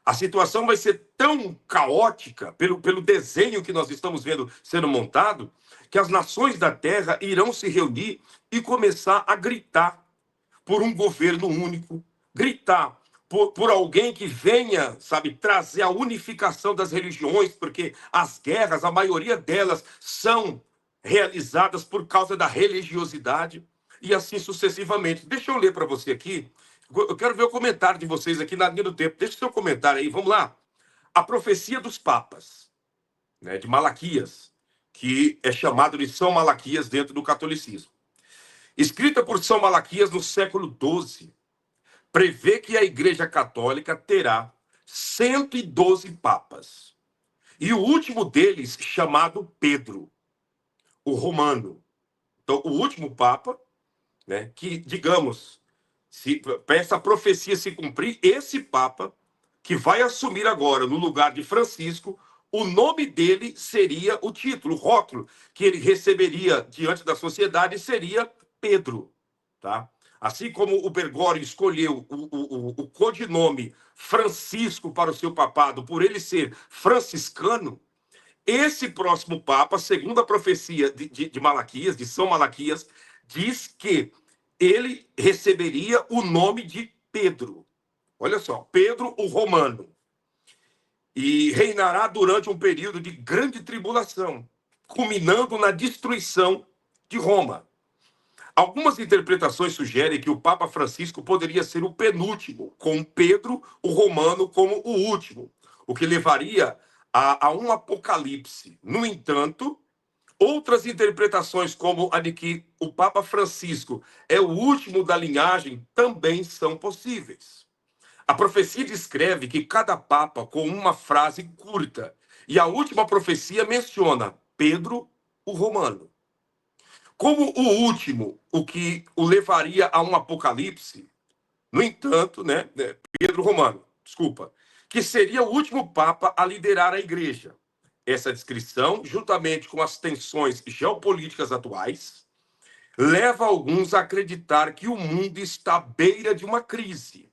A situação vai ser tão caótica pelo desenho que nós estamos vendo sendo montado, que as nações da terra irão se reunir e começar a gritar por um governo único, gritar por alguém que venha, sabe, trazer a unificação das religiões, porque as guerras, a maioria delas, são realizadas por causa da religiosidade, e assim sucessivamente. Deixa eu ler para você aqui. Eu quero ver o comentário de vocês aqui na linha do tempo. Deixa o seu comentário aí, vamos lá. A profecia dos papas, né, de Malaquias, que é chamado de São Malaquias dentro do catolicismo. Escrita por São Malaquias no século XII, prevê que a Igreja Católica terá 112 papas. E o último deles, chamado Pedro, o romano. Então, o último papa, né, que, digamos, para essa profecia se cumprir, esse papa, que vai assumir agora no lugar de Francisco, o nome dele seria o título, o rótulo que ele receberia diante da sociedade seria Pedro, tá? Assim como o Bergoglio escolheu o codinome Francisco para o seu papado, por ele ser franciscano, esse próximo papa, segundo a profecia de Malaquias, de São Malaquias, diz que ele receberia o nome de Pedro. Olha só, Pedro o Romano. E reinará durante um período de grande tribulação, culminando na destruição de Roma. Algumas interpretações sugerem que o Papa Francisco poderia ser o penúltimo, com Pedro o Romano como o último, o que levaria a um apocalipse. No entanto, outras interpretações, como a de que o Papa Francisco é o último da linhagem, também são possíveis. A profecia descreve que cada papa com uma frase curta, e a última profecia menciona Pedro o Romano. Como o último, o que o levaria a um apocalipse, no entanto, né, Pedro Romano, desculpa, que seria o último papa a liderar a igreja. Essa descrição, juntamente com as tensões geopolíticas atuais, leva alguns a acreditar que o mundo está à beira de uma crise.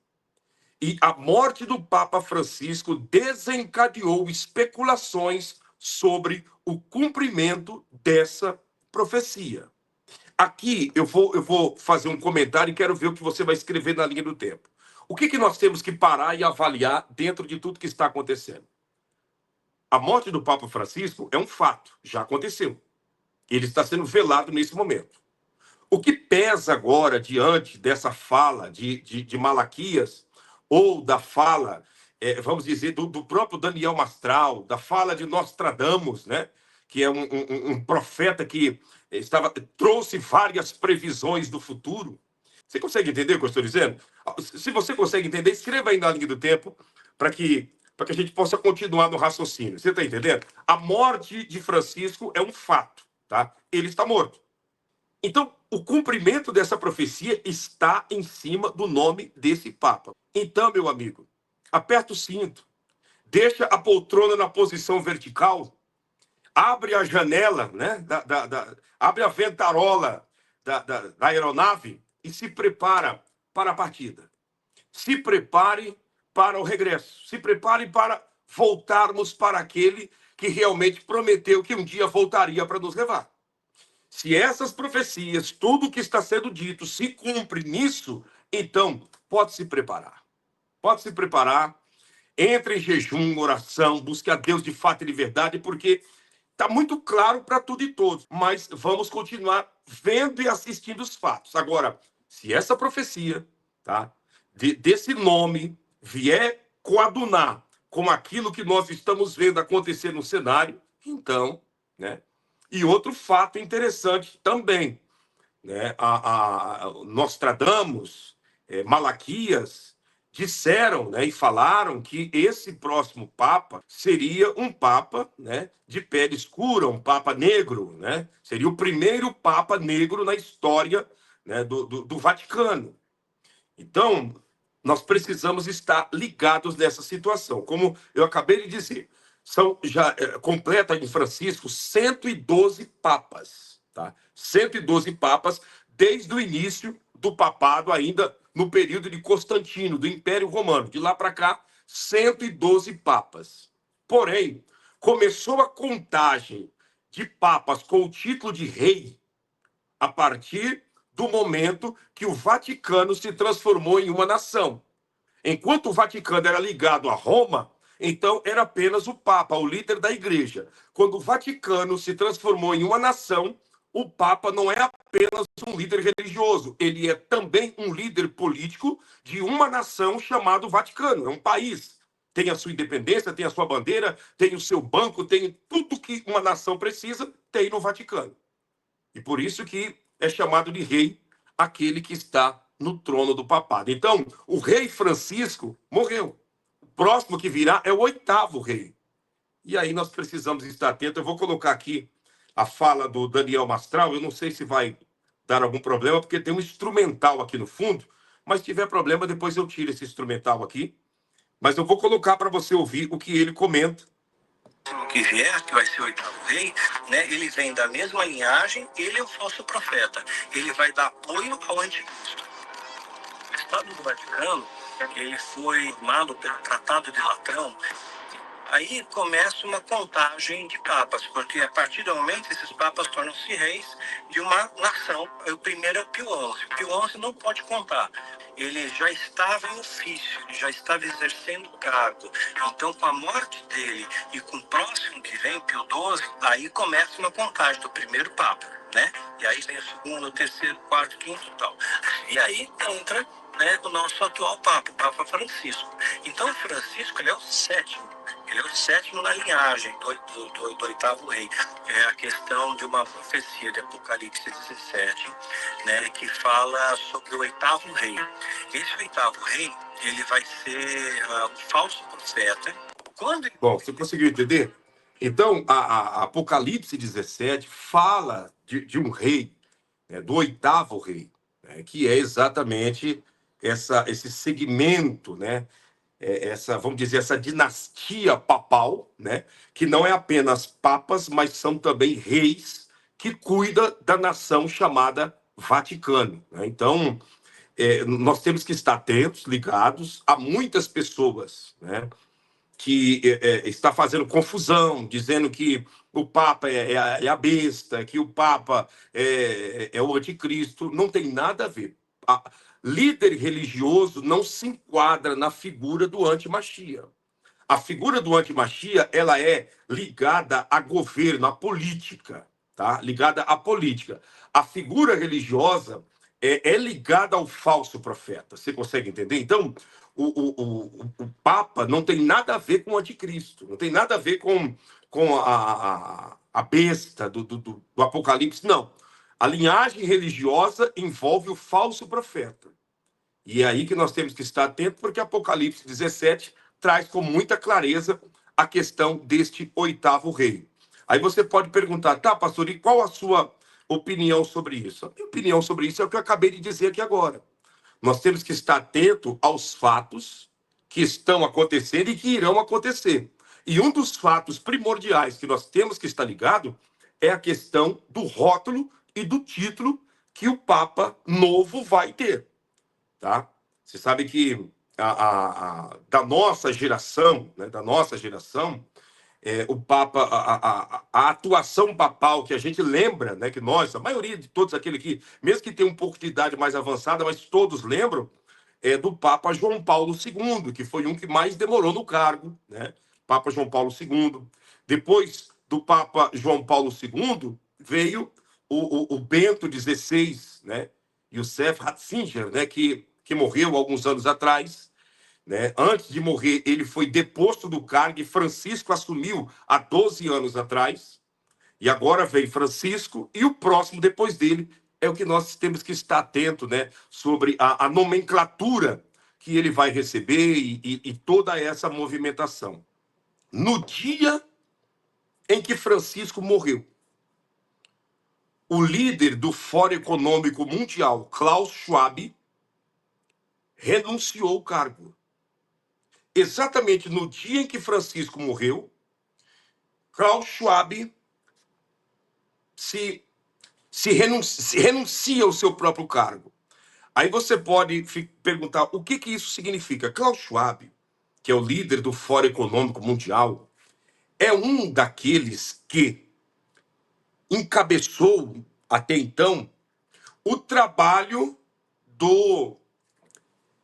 E a morte do Papa Francisco desencadeou especulações sobre o cumprimento dessa profecia. Aqui eu vou fazer um comentário e quero ver o que você vai escrever na linha do tempo. O que nós temos que parar e avaliar dentro de tudo que está acontecendo? A morte do Papa Francisco é um fato, já aconteceu. Ele está sendo velado nesse momento. O que pesa agora diante dessa fala de Malaquias, ou da fala, vamos dizer, do próprio Daniel Mastral, da fala de Nostradamus, né? Que é um profeta que trouxe várias previsões do futuro. Você consegue entender o que eu estou dizendo? Se você consegue entender, escreva aí na linha do tempo para que a gente possa continuar no raciocínio. Você está entendendo? A morte de Francisco é um fato, tá? Ele está morto. Então, o cumprimento dessa profecia está em cima do nome desse Papa. Então, meu amigo, aperta o cinto, deixa a poltrona na posição vertical, abre a janela, né, abre a ventarola da aeronave e se prepara para a partida. Se prepare para o regresso. Se prepare para voltarmos para aquele que realmente prometeu que um dia voltaria para nos levar. Se essas profecias, tudo que está sendo dito, se cumpre nisso, então pode se preparar. Pode se preparar, entre em jejum, oração, busque a Deus de fato e de verdade, porque está muito claro para tudo e todos. Mas vamos continuar vendo e assistindo os fatos. Agora, se essa profecia, tá, desse nome vier coadunar com aquilo que nós estamos vendo acontecer no cenário, então, né? E outro fato interessante também, né? Nostradamus, Malaquias, disseram, né, e falaram que esse próximo Papa seria um Papa, né, de pele escura, um Papa negro, né? Seria o primeiro Papa negro na história, né, do Vaticano. Então, nós precisamos estar ligados nessa situação. Como eu acabei de dizer, são já completa em Francisco 112 papas, tá? 112 papas desde o início do papado, ainda no período de Constantino, do Império Romano. De lá para cá 112 papas. Porém, começou a contagem de papas com o título de rei a partir do momento que o Vaticano se transformou em uma nação. Enquanto o Vaticano era ligado a Roma, então era apenas o Papa, o líder da igreja. Quando o Vaticano se transformou em uma nação, o Papa não é apenas um líder religioso, ele é também um líder político de uma nação chamada Vaticano, é um país. Tem a sua independência, tem a sua bandeira, tem o seu banco, tem tudo que uma nação precisa, tem no Vaticano. E por isso que é chamado de rei aquele que está no trono do papado. Então, o rei Francisco morreu. O próximo que virá é o oitavo rei. E aí nós precisamos estar atentos. Eu vou colocar aqui a fala do Daniel Mastral. Eu não sei se vai dar algum problema, porque tem um instrumental aqui no fundo. Mas se tiver problema, depois eu tiro esse instrumental aqui. Mas eu vou colocar para você ouvir o que ele comenta. O que vier, que vai ser o oitavo rei, né, ele vem da mesma linhagem, ele é o falso profeta. Ele vai dar apoio ao anticristo. O Estado do Vaticano, ele foi formado pelo Tratado de Latrão. Aí começa uma contagem de papas, porque a partir do momento esses papas tornam-se reis de uma nação. O primeiro é o Pio XI. O Pio XI não pode contar. Ele já estava em ofício, ele já estava exercendo o cargo. Então, com a morte dele e com o próximo que vem, Pio XII, aí começa uma contagem do primeiro papa, né? E aí vem o segundo, o terceiro, o quarto, o quinto e tal. E aí entra, né, o nosso atual papa, o Papa Francisco. Então, o Francisco, ele é o sétimo. Ele é o sétimo na linhagem do oitavo rei. É a questão de uma profecia de Apocalipse 17, né, que fala sobre o oitavo rei. Esse oitavo rei, ele vai ser um falso profeta. Bom, você conseguiu entender? Então, a Apocalipse 17 fala de um rei, né, do oitavo rei, né, que é exatamente esse segmento, né, essa, vamos dizer, essa dinastia papal, né, que não é apenas papas, mas são também reis que cuida da nação chamada Vaticano, né? Então, nós temos que estar atentos, ligados a muitas pessoas, né, que está fazendo confusão, dizendo que o Papa é a besta, que o Papa é o anticristo. Não tem nada a ver. Líder religioso não se enquadra na figura do antimachia. A figura do antimachia, ela é ligada a governo, a política, tá? Ligada à política. A figura religiosa é ligada ao falso profeta. Você consegue entender? Então, o Papa não tem nada a ver com o anticristo, não tem nada a ver com a besta do Apocalipse, não. A linhagem religiosa envolve o falso profeta. E é aí que nós temos que estar atentos, porque Apocalipse 17 traz com muita clareza a questão deste oitavo rei. Aí você pode perguntar, tá, pastor, e qual a sua opinião sobre isso? A minha opinião sobre isso é o que eu acabei de dizer aqui agora. Nós temos que estar atento aos fatos que estão acontecendo e que irão acontecer. E um dos fatos primordiais que nós temos que estar ligado é a questão do rótulo e do título que o Papa novo vai ter. Tá? Você sabe que da nossa geração, né, o Papa, a atuação papal que a gente lembra, né, que nós, a maioria de todos aqueles que, mesmo que tenham um pouco de idade mais avançada, mas todos lembram, é do Papa João Paulo II, que foi um que mais demorou no cargo, né? Papa João Paulo II. Depois do Papa João Paulo II, veio o Bento XVI, né? Youssef Ratzinger, né? Que morreu alguns anos atrás, né? Antes de morrer, ele foi deposto do cargo e Francisco assumiu há 12 anos atrás. E agora vem Francisco e o próximo depois dele é o que nós temos que estar atento, né? Sobre a nomenclatura que ele vai receber e toda essa movimentação. No dia em que Francisco morreu, o líder do Fórum Econômico Mundial, Klaus Schwab, renunciou ao cargo. Exatamente no dia em que Francisco morreu, Klaus Schwab se renuncia ao seu próprio cargo. Aí você pode perguntar o que isso significa. Klaus Schwab que é o líder do Fórum Econômico Mundial, é um daqueles que encabeçou, até então, o trabalho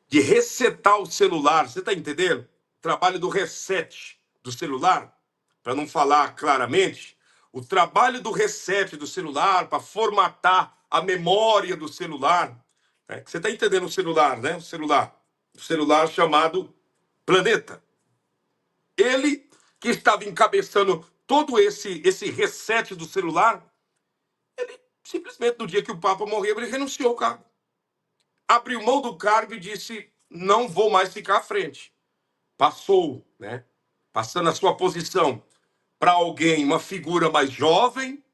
de resetar o celular. Você está entendendo? O trabalho do reset do celular, para não falar claramente, o trabalho do reset do celular, para formatar a memória do celular. Você está entendendo o celular, né? O celular chamado Planeta. Ele que estava encabeçando todo esse reset do celular, ele simplesmente, no dia que o Papa morreu, ele renunciou ao cargo. Abriu mão do cargo e disse: não vou mais ficar à frente. Passou, né? Passando a sua posição para alguém, uma figura mais jovem,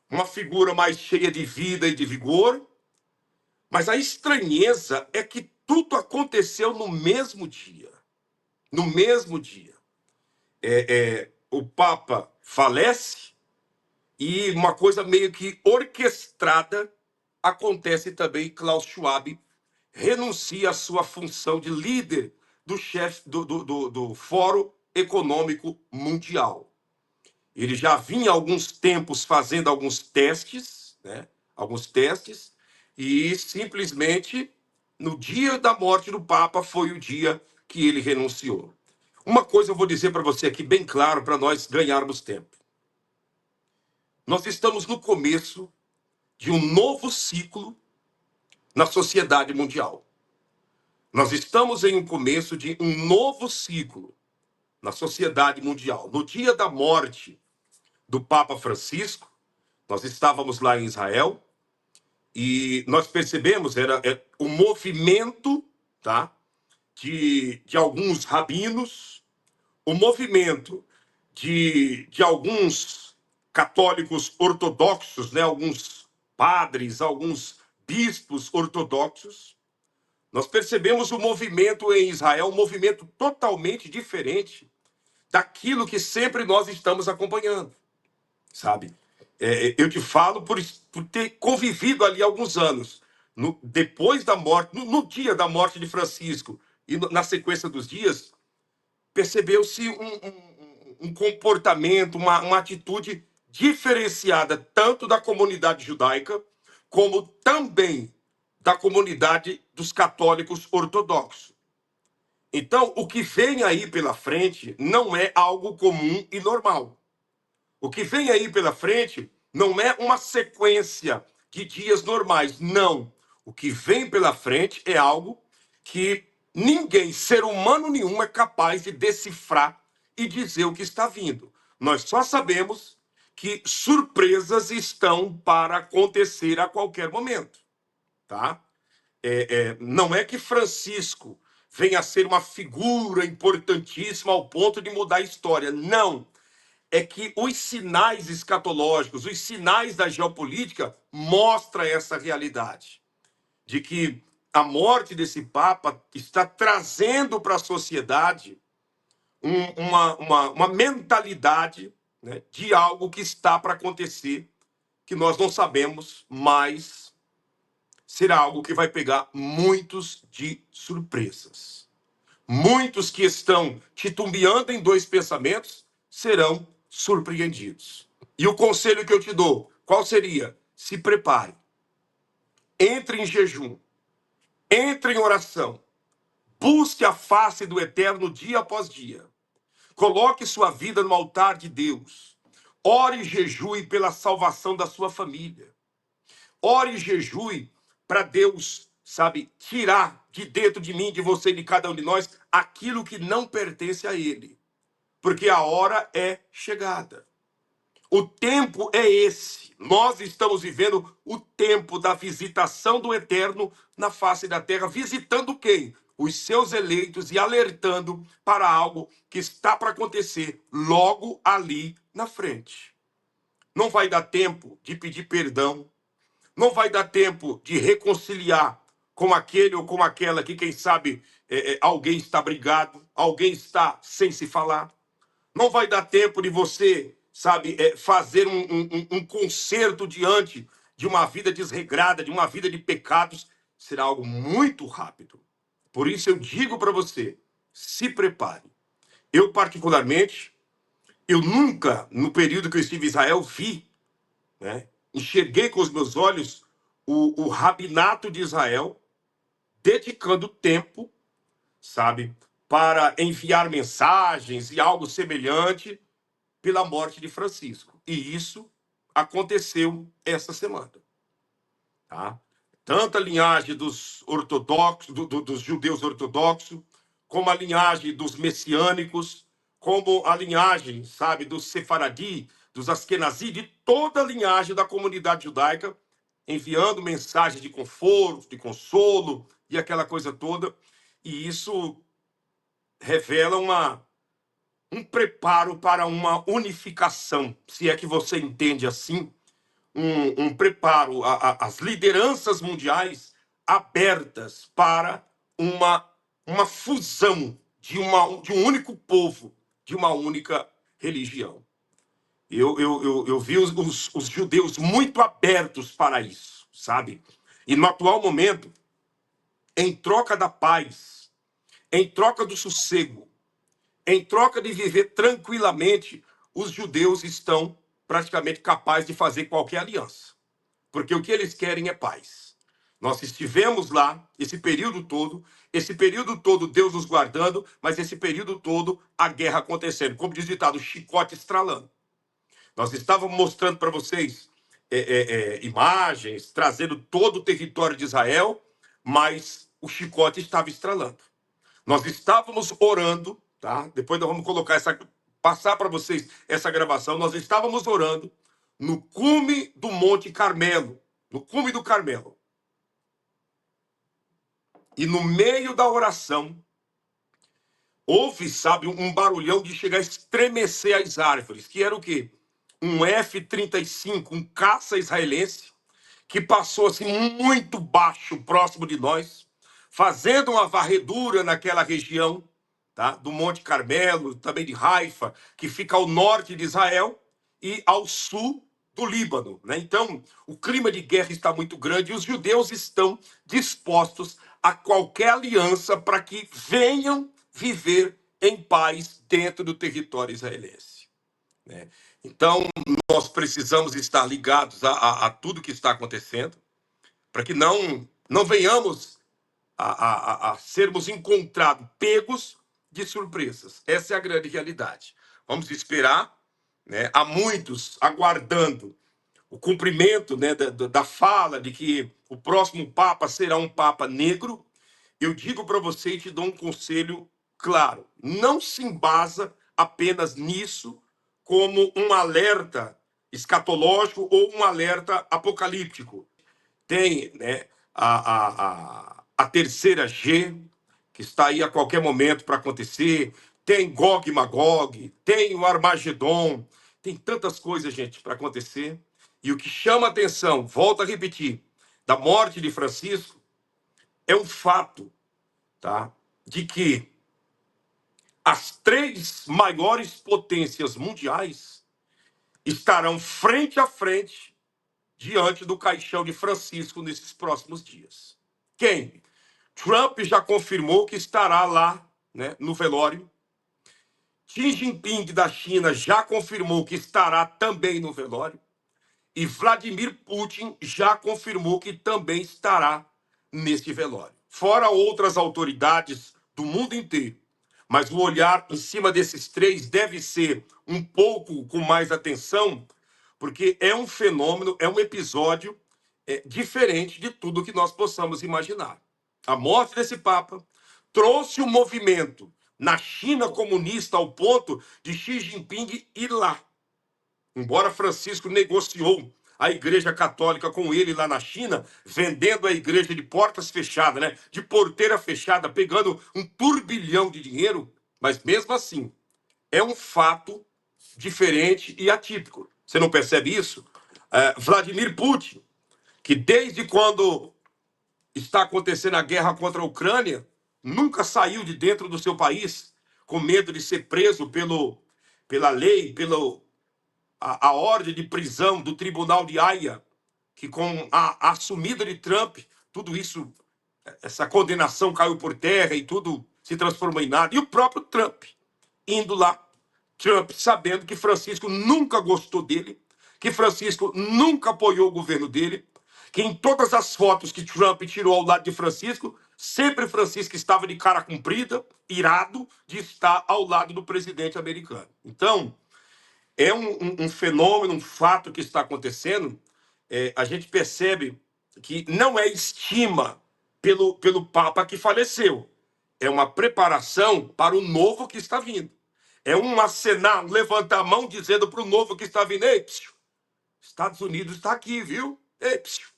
uma figura mais cheia de vida e de vigor. Mas a estranheza é que tudo aconteceu no mesmo dia. No mesmo dia. O Papa falece e uma coisa meio que orquestrada acontece também. Klaus Schwab renuncia à sua função de líder do chefe do Fórum Econômico Mundial. Ele já vinha há alguns tempos fazendo alguns testes, né? Alguns testes, e simplesmente no dia da morte do Papa foi o dia que ele renunciou. Uma coisa eu vou dizer para você aqui bem claro para nós ganharmos tempo. Nós estamos no começo de um novo ciclo na sociedade mundial. Nós estamos em um começo de um novo ciclo na sociedade mundial. No dia da morte do Papa Francisco, nós estávamos lá em Israel e nós percebemos o movimento, tá, de alguns rabinos, o movimento de alguns católicos ortodoxos, né, alguns padres, alguns bispos ortodoxos. Nós percebemos o movimento em Israel, um movimento totalmente diferente daquilo que sempre nós estamos acompanhando, sabe? Eu te falo por ter convivido ali alguns anos. Depois da morte, no dia da morte de Francisco e na sequência dos dias, percebeu-se um comportamento, uma atitude diferenciada tanto da comunidade judaica como também da comunidade dos católicos ortodoxos. Então, o que vem aí pela frente não é algo comum e normal. O que vem aí pela frente não é uma sequência de dias normais, não. O que vem pela frente é algo que ninguém, ser humano nenhum, é capaz de decifrar e dizer o que está vindo. Nós só sabemos que surpresas estão para acontecer a qualquer momento, tá? Não é que Francisco venha a ser uma figura importantíssima ao ponto de mudar a história, não. É que os sinais escatológicos, os sinais da geopolítica mostram essa realidade, de que a morte desse Papa está trazendo para a sociedade uma mentalidade, né, de algo que está para acontecer, que nós não sabemos, mas será algo que vai pegar muitos de surpresas. Muitos que estão titubeando em dois pensamentos serão surpreendidos. E o conselho que eu te dou, qual seria? Se prepare. Entre em jejum. Entre em oração. Busque a face do Eterno dia após dia. Coloque sua vida no altar de Deus. Ore e jejue pela salvação da sua família. Ore e jejue para Deus, sabe, tirar de dentro de mim, de você, de cada um de nós, aquilo que não pertence a Ele. Porque a hora é chegada. O tempo é esse. Nós estamos vivendo o tempo da visitação do Eterno na face da terra. Visitando quem? Os seus eleitos e alertando para algo que está para acontecer logo ali na frente. Não vai dar tempo de pedir perdão. Não vai dar tempo de reconciliar com aquele ou com aquela que, quem sabe, alguém está brigado, alguém está sem se falar. Não vai dar tempo de você, sabe, fazer um conserto diante de uma vida desregrada, de uma vida de pecados. Será algo muito rápido. Por isso eu digo para você, se prepare. Eu, particularmente, eu nunca, no período que eu estive em Israel, vi, né, enxerguei com os meus olhos o rabinato de Israel dedicando tempo, sabe, para enviar mensagens e algo semelhante pela morte de Francisco. E isso aconteceu essa semana, tá? Tanto a linhagem dos ortodoxos, dos judeus ortodoxos, como a linhagem dos messiânicos, como a linhagem, sabe, dos sefaradi, dos askenazi, de toda a linhagem da comunidade judaica, enviando mensagens de conforto, de consolo e aquela coisa toda. E isso revela um preparo para uma unificação, se é que você entende assim, um preparo, as lideranças mundiais abertas para uma fusão de um único povo, de uma única religião. Eu vi os judeus muito abertos para isso, sabe? E no atual momento, em troca da paz, em troca do sossego, em troca de viver tranquilamente, os judeus estão praticamente capazes de fazer qualquer aliança. Porque o que eles querem é paz. Nós estivemos lá esse período todo Deus nos guardando, mas esse período todo a guerra acontecendo. Como diz o ditado, chicote estralando. Nós estávamos mostrando para vocês imagens, trazendo todo o território de Israel, mas o chicote estava estralando. Nós estávamos orando, tá? Depois nós vamos passar para vocês essa gravação. Nós estávamos orando no cume do Monte Carmelo, no cume do Carmelo. E no meio da oração, houve, sabe, um barulhão de chegar a estremecer as árvores, que era o quê? Um F-35, um caça israelense, que passou assim muito baixo, próximo de nós, fazendo uma varredura naquela região, tá? Do Monte Carmelo, também de Haifa, que fica ao norte de Israel e ao sul do Líbano, né? Então, o clima de guerra está muito grande e os judeus estão dispostos a qualquer aliança para que venham viver em paz dentro do território israelense, né? Então, nós precisamos estar ligados a tudo que está acontecendo, para que não venhamos a sermos encontrados, pegos de surpresas. Essa é a grande realidade. Vamos esperar, né? Há muitos aguardando o cumprimento, né, da fala de que o próximo Papa será um Papa negro. Eu digo para você e te dou um conselho claro. Não se embasa apenas nisso como um alerta escatológico ou um alerta apocalíptico. Tem, né, a terceira G, que está aí a qualquer momento para acontecer. Tem Gog e Magog, tem o Armagedon. Tem tantas coisas, gente, para acontecer. E o que chama a atenção, volto a repetir, da morte de Francisco, é um fato, tá, de que as três maiores potências mundiais estarão frente a frente diante do caixão de Francisco nesses próximos dias. Quem? Trump já confirmou que estará lá, né, no velório. Xi Jinping da China já confirmou que estará também no velório. E Vladimir Putin já confirmou que também estará neste velório. Fora outras autoridades do mundo inteiro. Mas o olhar em cima desses três deve ser um pouco com mais atenção, porque é um fenômeno, é um episódio diferente de tudo que nós possamos imaginar. A morte desse Papa trouxe um movimento na China comunista ao ponto de Xi Jinping ir lá. Embora Francisco negociou a Igreja Católica com ele lá na China, vendendo a igreja de portas fechadas, né? De porteira fechada, pegando um turbilhão de dinheiro, mas mesmo assim, é um fato diferente e atípico. Você não percebe isso? Vladimir Putin, que desde quando está acontecendo a guerra contra a Ucrânia, nunca saiu de dentro do seu país com medo de ser preso pela lei, a ordem de prisão do Tribunal de Haia, que com a assumida de Trump, tudo isso, essa condenação caiu por terra e tudo se transformou em nada. E o próprio Trump, indo lá, Trump sabendo que Francisco nunca gostou dele, que Francisco nunca apoiou o governo dele, que em todas as fotos que Trump tirou ao lado de Francisco, sempre Francisco estava de cara comprida, irado de estar ao lado do presidente americano. Então, é um fenômeno, um fato que está acontecendo. A gente percebe que não é estima pelo Papa que faleceu. É uma preparação para o novo que está vindo. É um acenar, um levantar a mão dizendo para o novo que está vindo: ei, psiu, Estados Unidos está aqui, viu? Ei, psiu,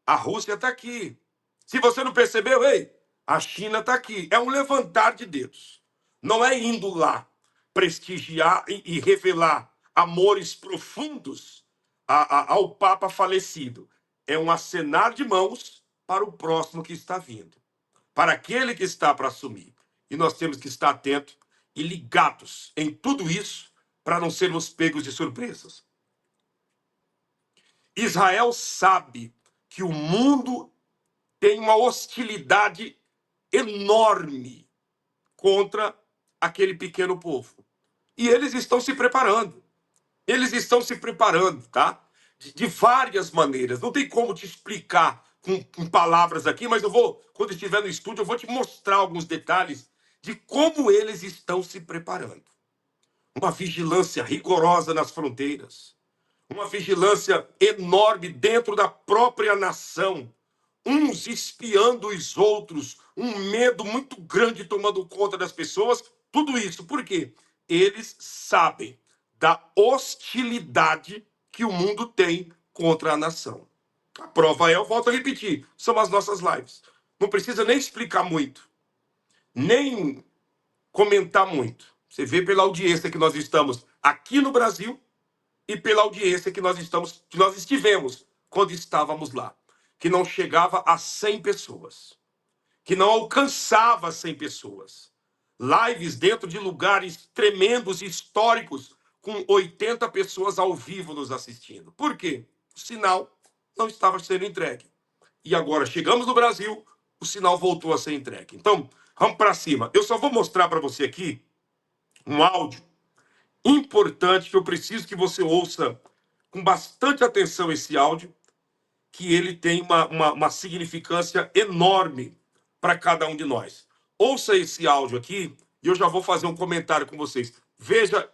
a Rússia está aqui. Se você não percebeu, ei, a China está aqui. É um levantar de dedos. Não é indo lá prestigiar e revelar amores profundos ao Papa falecido. É um acenar de mãos para o próximo que está vindo, para aquele que está para assumir. E nós temos que estar atentos e ligados em tudo isso para não sermos pegos de surpresas. Israel sabe que o mundo tem uma hostilidade enorme contra aquele pequeno povo. E eles estão se preparando. Eles estão se preparando, tá? De várias maneiras. Não tem como te explicar com palavras aqui, mas eu vou, quando estiver no estúdio, eu vou te mostrar alguns detalhes de como eles estão se preparando. Uma vigilância rigorosa nas fronteiras, uma vigilância enorme dentro da própria nação, uns espiando os outros, um medo muito grande tomando conta das pessoas. Tudo isso, por quê? Eles sabem da hostilidade que o mundo tem contra a nação. A prova é, eu volto a repetir, são as nossas lives. Não precisa nem explicar muito, nem comentar muito. Você vê pela audiência que nós estamos aqui no Brasil e pela audiência que nós estivemos quando estávamos lá, que não chegava a 100 pessoas, que não alcançava 100 pessoas. Lives dentro de lugares tremendos e históricos, com 80 pessoas ao vivo nos assistindo. Por quê? O sinal não estava sendo entregue. E agora chegamos no Brasil, o sinal voltou a ser entregue. Então, vamos para cima. Eu só vou mostrar para você aqui um áudio importante que eu preciso que você ouça com bastante atenção esse áudio, que ele tem uma significância enorme para cada um de nós. Ouça esse áudio aqui e eu já vou fazer um comentário com vocês. Veja,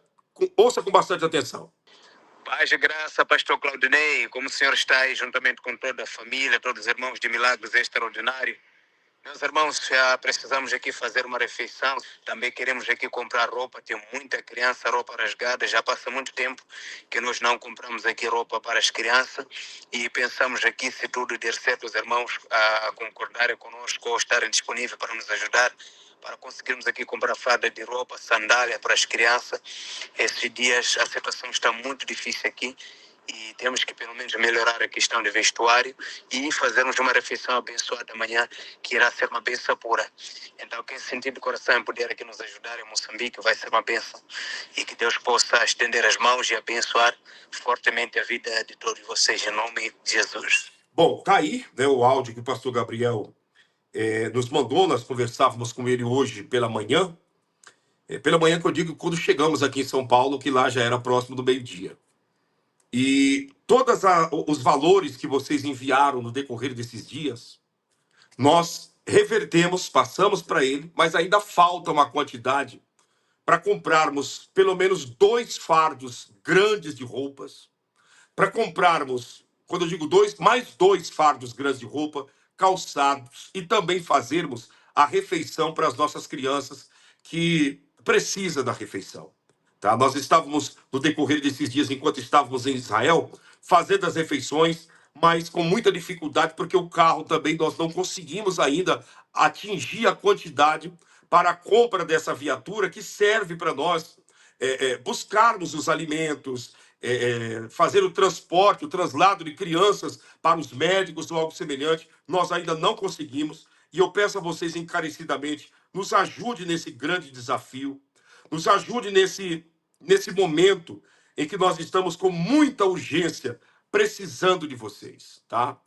ouça com bastante atenção. Paz e graça, pastor Claudinei, como o senhor está aí juntamente com toda a família, todos os irmãos de Milagres Extraordinários. Meus irmãos, já precisamos aqui fazer uma refeição. Também queremos aqui comprar roupa. Tem muita criança, roupa rasgada. Já passa muito tempo que nós não compramos aqui roupa para as crianças. E pensamos aqui, se tudo der certo, os irmãos a concordarem conosco ou estarem disponíveis para nos ajudar, para conseguirmos aqui comprar farda de roupa, sandália para as crianças. Esses dias a situação está muito difícil aqui. E temos que pelo menos melhorar a questão de vestuário e fazermos uma refeição abençoada amanhã, que irá ser uma bênção pura. Então, quem sentir de coração em poder aqui nos ajudar em Moçambique, vai ser uma bênção. E que Deus possa estender as mãos e abençoar fortemente a vida de todos vocês, em nome de Jesus. Bom, tá aí, né, o áudio que o pastor Gabriel nos mandou. Nós conversávamos com ele hoje pela manhã. Pela manhã que eu digo, quando chegamos aqui em São Paulo, que lá já era próximo do meio-dia. E todos os valores que vocês enviaram no decorrer desses dias, nós revertemos, passamos para ele, mas ainda falta uma quantidade para comprarmos pelo menos 2 fardos grandes de roupas, para comprarmos, quando eu digo 2, mais 2 fardos grandes de roupa, calçados, e também fazermos a refeição para as nossas crianças que precisam da refeição. Tá? Nós estávamos, no decorrer desses dias, enquanto estávamos em Israel, fazendo as refeições, mas com muita dificuldade, porque o carro também nós não conseguimos ainda atingir a quantidade para a compra dessa viatura que serve para nós buscarmos os alimentos, fazer o transporte, o traslado de crianças para os médicos ou algo semelhante. Nós ainda não conseguimos. E eu peço a vocês encarecidamente, nos ajude nesse grande desafio. Nos ajude nesse momento em que nós estamos com muita urgência, precisando de vocês, tá?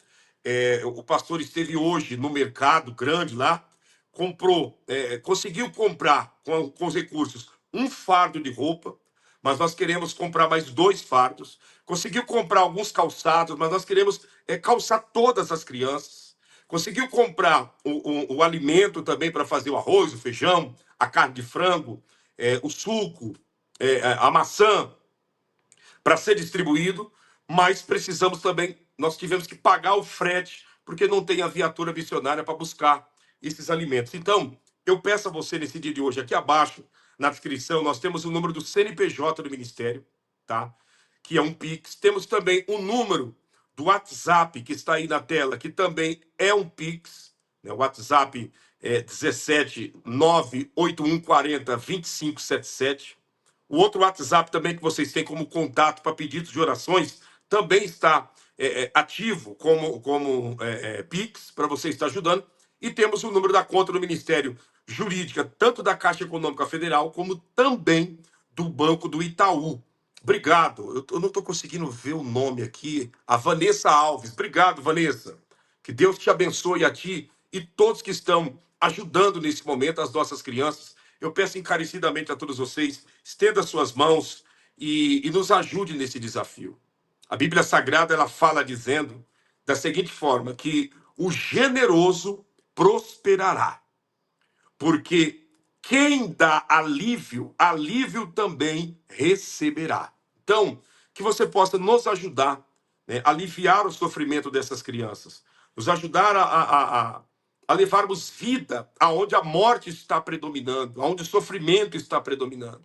O pastor esteve hoje no mercado grande lá, conseguiu comprar com os recursos um fardo de roupa, mas nós queremos comprar mais 2 fardos. Conseguiu comprar alguns calçados, mas nós queremos calçar todas as crianças. Conseguiu comprar o alimento também para fazer o arroz, o feijão, a carne de frango, o suco, a maçã, para ser distribuído, mas precisamos também, nós tivemos que pagar o frete, porque não tem a viatura missionária para buscar esses alimentos. Então, eu peço a você nesse dia de hoje, aqui abaixo, na descrição, nós temos o número do CNPJ do Ministério, tá? Que é um Pix. Temos também o número do WhatsApp, que está aí na tela, que também é um Pix. Né? O WhatsApp é 17 98140 2577. O outro WhatsApp também que vocês têm como contato para pedidos de orações também está ativo como Pix, para você estar ajudando. E temos o número da conta do Ministério Jurídica, tanto da Caixa Econômica Federal, como também do Banco do Itaú. Obrigado. Eu não estou conseguindo ver o nome aqui. A Vanessa Alves. Obrigado, Vanessa. Que Deus te abençoe a ti e todos que estão ajudando nesse momento as nossas crianças. Eu peço encarecidamente a todos vocês, estenda suas mãos e nos ajude nesse desafio. A Bíblia Sagrada, ela fala dizendo da seguinte forma, que o generoso prosperará, porque quem dá alívio, alívio também receberá. Então, que você possa nos ajudar, né, aliviar o sofrimento dessas crianças, nos ajudar a levarmos vida aonde a morte está predominando, aonde o sofrimento está predominando.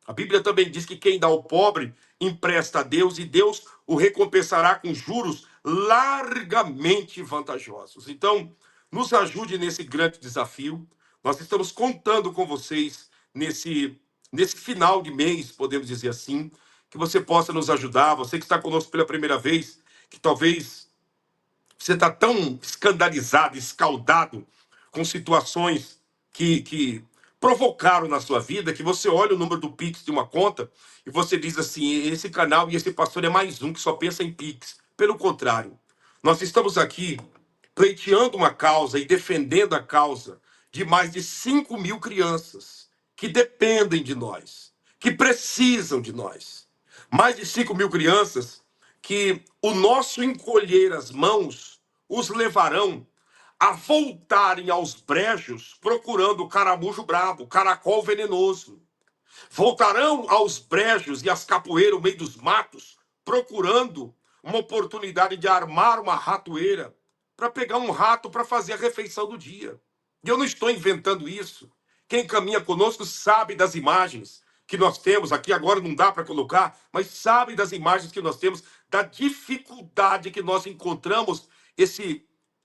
A Bíblia também diz que quem dá ao pobre empresta a Deus e Deus o recompensará com juros largamente vantajosos. Então, nos ajude nesse grande desafio. Nós estamos contando com vocês nesse final de mês, podemos dizer assim, que você possa nos ajudar. Você que está conosco pela primeira vez, que talvez você está tão escandalizado, escaldado com situações que provocaram na sua vida, que você olha o número do Pix de uma conta e você diz assim, esse canal e esse pastor é mais um que só pensa em Pix. Pelo contrário, nós estamos aqui pleiteando uma causa e defendendo a causa de mais de 5.000 crianças que dependem de nós, que precisam de nós. Mais de 5.000 crianças que o nosso encolher as mãos os levarão a voltarem aos brejos procurando o caramujo brabo, o caracol venenoso. Voltarão aos brejos e às capoeiras no meio dos matos procurando uma oportunidade de armar uma ratoeira para pegar um rato para fazer a refeição do dia. E eu não estou inventando isso. Quem caminha conosco sabe das imagens que nós temos, aqui agora não dá para colocar, mas sabe das imagens que nós temos, da dificuldade que nós encontramos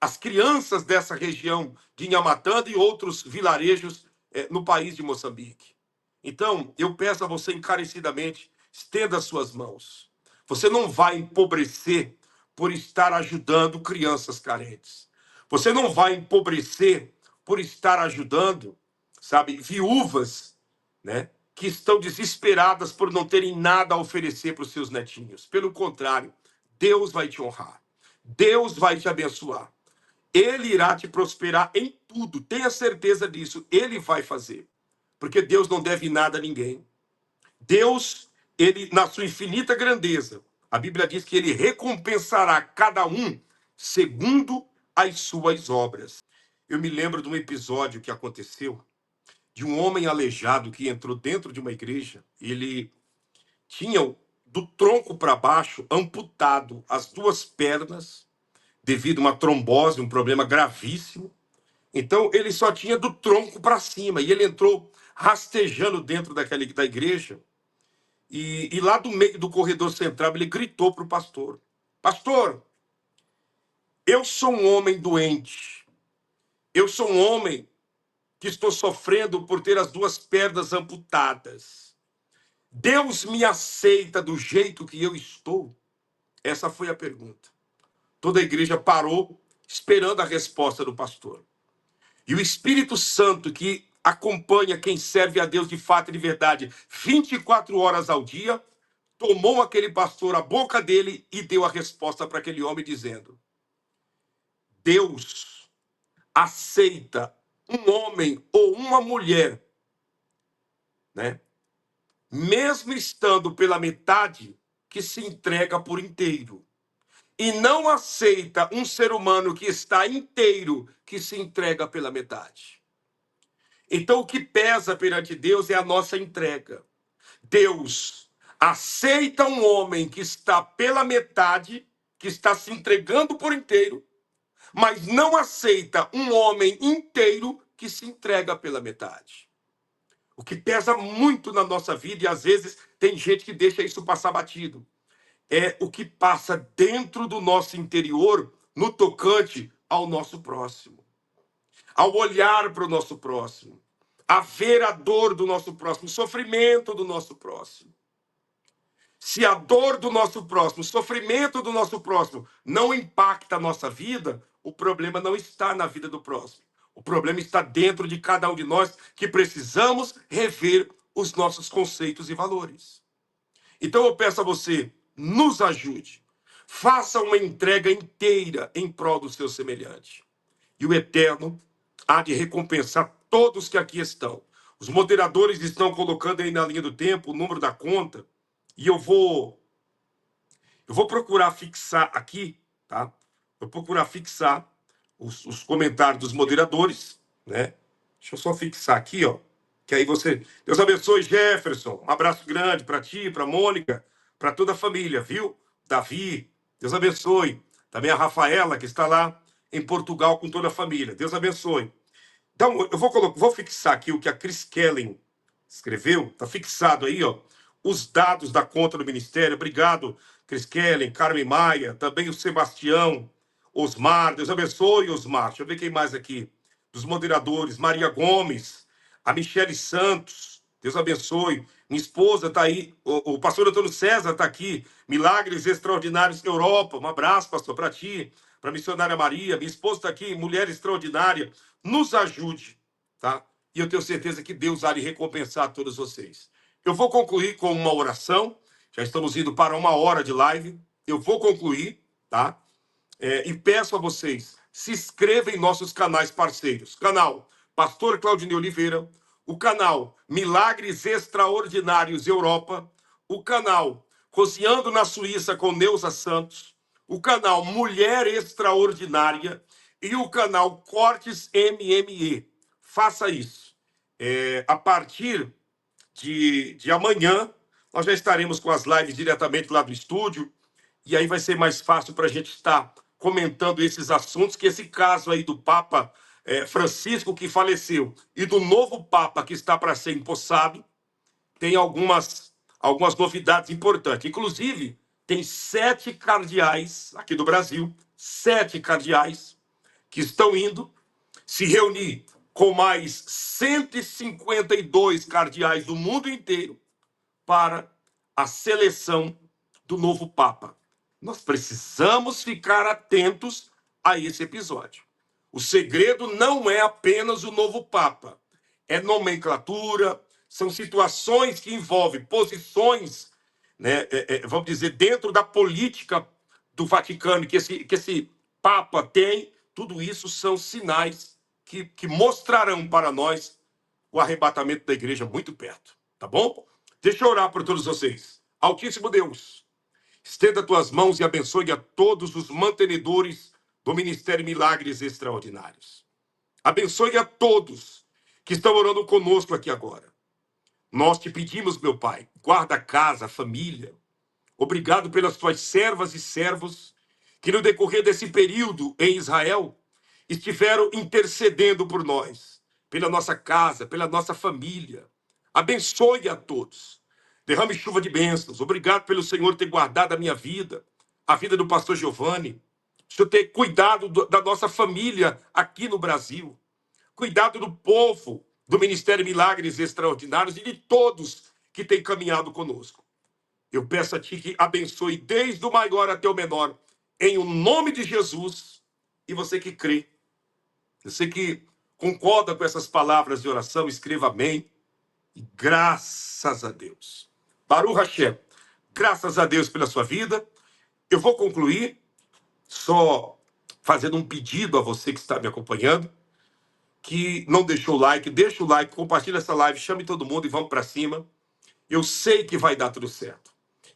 as crianças dessa região de Inhamatanda e outros vilarejos no país de Moçambique. Então, eu peço a você encarecidamente, estenda as suas mãos. Você não vai empobrecer por estar ajudando crianças carentes. Você não vai empobrecer por estar ajudando, sabe, viúvas, né, que estão desesperadas por não terem nada a oferecer para os seus netinhos. Pelo contrário, Deus vai te honrar. Deus vai te abençoar. Ele irá te prosperar em tudo. Tenha certeza disso. Ele vai fazer. Porque Deus não deve nada a ninguém. Deus, ele, na sua infinita grandeza, a Bíblia diz que ele recompensará cada um segundo as suas obras. Eu me lembro de um episódio que aconteceu de um homem aleijado que entrou dentro de uma igreja. Ele tinha do tronco para baixo amputado as 2 pernas devido a uma trombose, um problema gravíssimo. Então ele só tinha do tronco para cima e ele entrou rastejando dentro da igreja e lá do meio do corredor central ele gritou para o pastor: pastor, eu sou um homem doente, eu sou um homem que estou sofrendo por ter as 2 pernas amputadas. Deus me aceita do jeito que eu estou? Essa foi a pergunta. Toda a igreja parou esperando a resposta do pastor. E o Espírito Santo, que acompanha quem serve a Deus de fato e de verdade 24 horas ao dia, tomou aquele pastor, a boca dele, e deu a resposta para aquele homem dizendo: Deus aceita um homem ou uma mulher, né, mesmo estando pela metade, que se entrega por inteiro. E não aceita um ser humano que está inteiro, que se entrega pela metade. Então, o que pesa perante Deus é a nossa entrega. Deus aceita um homem que está pela metade, que está se entregando por inteiro, mas não aceita um homem inteiro que se entrega pela metade. O que pesa muito na nossa vida, e às vezes tem gente que deixa isso passar batido, é o que passa dentro do nosso interior no tocante ao nosso próximo. Ao olhar para o nosso próximo, a ver a dor do nosso próximo, o sofrimento do nosso próximo. Se a dor do nosso próximo, o sofrimento do nosso próximo não impacta a nossa vida, o problema não está na vida do próximo. O problema está dentro de cada um de nós, que precisamos rever os nossos conceitos e valores. Então eu peço a você, nos ajude. Faça uma entrega inteira em prol do seu semelhante. E o Eterno há de recompensar todos que aqui estão. Os moderadores estão colocando aí na linha do tempo o número da conta. E eu vou procurar fixar aqui, tá? Vou procurar fixar os comentários dos moderadores, né? Deixa eu só fixar aqui, ó. Que aí você... Deus abençoe, Jefferson. Um abraço grande para ti, para Mônica, para toda a família, viu? Davi, Deus abençoe. Também a Rafaela, que está lá em Portugal com toda a família. Deus abençoe. Então, eu vou fixar aqui o que a Chris Kellen escreveu. Está fixado aí, ó. Os dados da conta do ministério. Obrigado, Chris Kellen, Carmen Maia, também o Sebastião, Osmar. Deus abençoe, Osmar. Deixa eu ver quem mais aqui. Dos moderadores. Maria Gomes, a Michele Santos. Deus abençoe. Minha esposa está aí. O pastor Antônio César está aqui. Milagres Extraordinários Europa. Um abraço, pastor, para ti. Para a missionária Maria. Minha esposa está aqui. Mulher extraordinária. Nos ajude, tá? E eu tenho certeza que Deus há de recompensar todos vocês. Eu vou concluir com uma oração. Já estamos indo para 1 hora de live. Eu vou concluir, tá? E peço a vocês, se inscrevam em nossos canais parceiros. Canal Pastor Claudinei Oliveira, o canal Milagres Extraordinários Europa, o canal Cozinhando na Suíça com Neuza Santos, o canal Mulher Extraordinária e o canal Cortes MME. Faça isso. A partir de amanhã, nós já estaremos com as lives diretamente lá do estúdio, e aí vai ser mais fácil para a gente estar comentando esses assuntos, que esse caso aí do Papa Francisco, que faleceu, e do novo Papa que está para ser empossado, tem algumas novidades importantes. Inclusive, tem 7 cardeais aqui do Brasil, 7 cardeais, que estão indo se reunir com mais 152 cardeais do mundo inteiro para a seleção do novo Papa. Nós precisamos ficar atentos a esse episódio. O segredo não é apenas o novo Papa. É nomenclatura, são situações que envolvem posições, né, vamos dizer, dentro da política do Vaticano, que esse Papa tem. Tudo isso são sinais que mostrarão para nós o arrebatamento da igreja muito perto. Tá bom? Deixa eu orar por todos vocês. Altíssimo Deus, estenda tuas mãos e abençoe a todos os mantenedores do Ministério Milagres Extraordinários. Abençoe a todos que estão orando conosco aqui agora. Nós te pedimos, meu Pai, guarda a casa, a família. Obrigado pelas tuas servas e servos que no decorrer desse período em Israel estiveram intercedendo por nós, pela nossa casa, pela nossa família. Abençoe a todos. Derrame chuva de bênçãos. Obrigado pelo Senhor ter guardado a minha vida, a vida do pastor Giovanni. O Senhor ter cuidado da nossa família aqui no Brasil. Cuidado do povo do Ministério Milagres Extraordinários e de todos que têm caminhado conosco. Eu peço a Ti que abençoe desde o maior até o menor, em o nome de Jesus. E você que crê, você que concorda com essas palavras de oração, escreva amém. E graças a Deus. Baruch Hashem, graças a Deus pela sua vida. Eu vou concluir só fazendo um pedido a você que está me acompanhando. que não deixou o like, deixa o like, compartilha essa live, chame todo mundo e vamos para cima. Eu sei que vai dar tudo certo.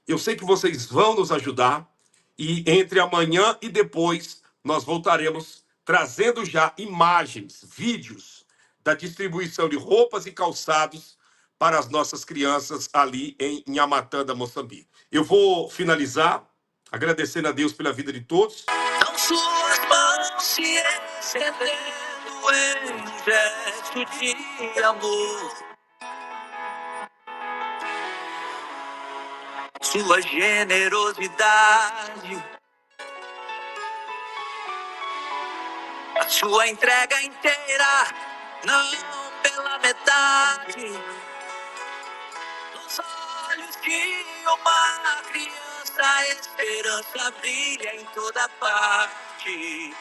Eu sei que vocês vão nos ajudar e entre amanhã e depois nós voltaremos trazendo já imagens, vídeos da distribuição de roupas e calçados para as nossas crianças ali em Nhamatanda, Moçambique. Eu vou finalizar agradecendo a Deus pela vida de todos. São suas mãos se estendendo em gesto de amor. Sua generosidade, a sua entrega inteira, não pela metade. Nos olhos de uma criança, a esperança brilha em toda parte.